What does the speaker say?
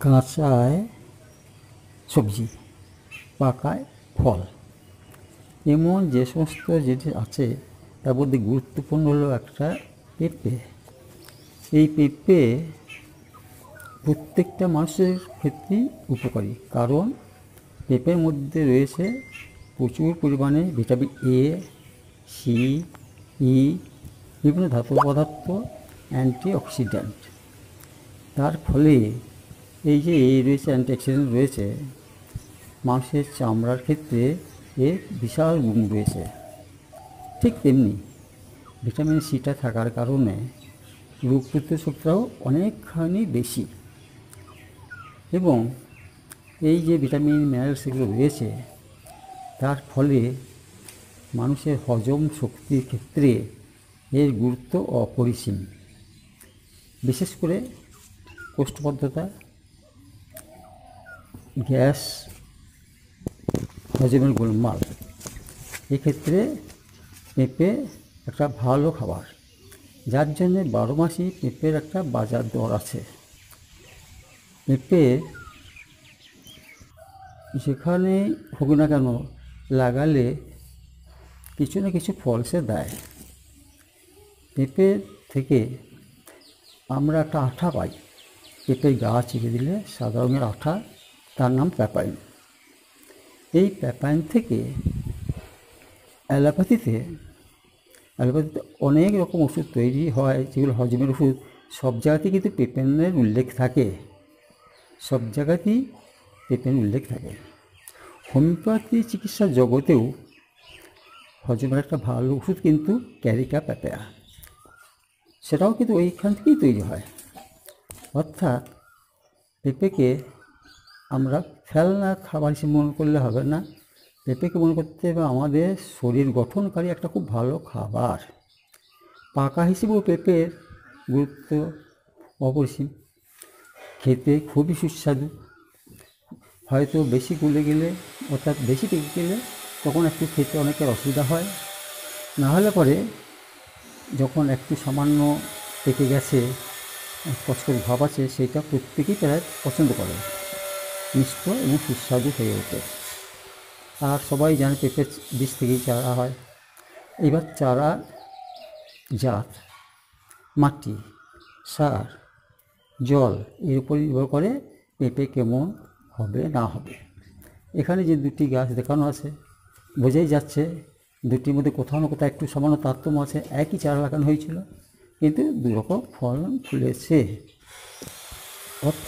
কাঁচায় সবজি, পাকায় ফল, এমন যে সমস্ত জিনিস আছে তার মধ্যে গুরুত্বপূর্ণ হলো একটা পেঁপে। এই পেঁপে প্রত্যেকটা মানুষের ক্ষেত্রেই উপকারী, কারণ পেঁপের মধ্যে রয়েছে প্রচুর পরিমাণে ভিটামিন এ, সি, ই, বিভিন্ন ধাতব পদার্থ, অ্যান্টিঅক্সিডেন্ট। তার ফলে এই যে রয়েছে অ্যান্টিঅক্সিডেন্ট রয়েছে, মানুষের চামড়ার ক্ষেত্রে এর বিশাল গুণ রয়েছে। ঠিক তেমনি ভিটামিন সিটা থাকার কারণে রোগ প্রতিরোধ শক্তিটাও অনেকখানি বেশি, এবং এই যে ভিটামিন মিনারেলস এগুলো রয়েছে তার ফলে মানুষের হজম শক্তির ক্ষেত্রে এর গুরুত্ব অপরিসীম। বিশেষ করে কোষ্ঠবদ্ধতা, গ্যাস, হজমের গোলমাল, এক্ষেত্রে পেঁপে একটা ভালো খাবার, যার জন্যে 12 মাসই পেঁপের একটা বাজার দর আছে। পেঁপে যেখানেই হোক না কেন লাগালে কিছু না কিছু ফল সে দেয়। পেঁপে থেকে আমরা একটা আঠা পাই, পেঁপের গাছ চিপে দিলে সাদা রঙের আঠা, তার নাম প্যাপাইন। এই প্যাপাইন থেকে অ্যালোপ্যাথিতে অনেক রকম ওষুধ তৈরি হয়, যেগুলো হজমের ওষুধ। সব জায়গাতেই কিন্তু পেপেনের উল্লেখ থাকে, সব জায়গাতেই পেপেনের উল্লেখ থাকে। হোমিওপ্যাথি চিকিৎসার জগতেও হজমের একটা ভালো ওষুধ কিন্তু ক্যারিকা প্যাপেয়া, সেটাও কিন্তু ওইখান থেকেই তৈরি হয়। অর্থাৎ পেঁপেকে আমরা ফেলনা খাবার হিসেবে মনে করলে হবে না, পেঁপেকে মনে করতে হবে আমাদের শরীর গঠনকারী একটা খুব ভালো খাবার। পাকা হিসেবেও পেঁপের গুরুত্ব অপরিসীম, খেতে খুবই সুস্বাদু। হয়তো বেশি গলে গেলে, অর্থাৎ বেশি পেকে গেলে তখন একটু খেতে অনেকের অসুবিধা হয়, না হলে পরে যখন একটু সামান্য পেকে গেছে, কচকচ ভাব আছে, সেইটা প্রত্যেকেই প্রায় পছন্দ করে, মিষ্ট এবং সুস্বাদু হয়ে ওঠে। আর সবাই জানে পেঁপের বীজ থেকেই চারা হয়। এবার চারা জাত, মাটি, সার, জল, এর উপর নির্ভর করে পেঁপে কেমন হবে না হবে। এখানে যে দুটি গাছ দেখানো আছে, বোঝাই যাচ্ছে দুটির মধ্যে কোথাও না কোথাও একটু সামান্য তারতম্য আছে। একই চারা লাগানো হয়েছিল, কিন্তু দুরকম ফল ফুলেছে। অর্থাৎ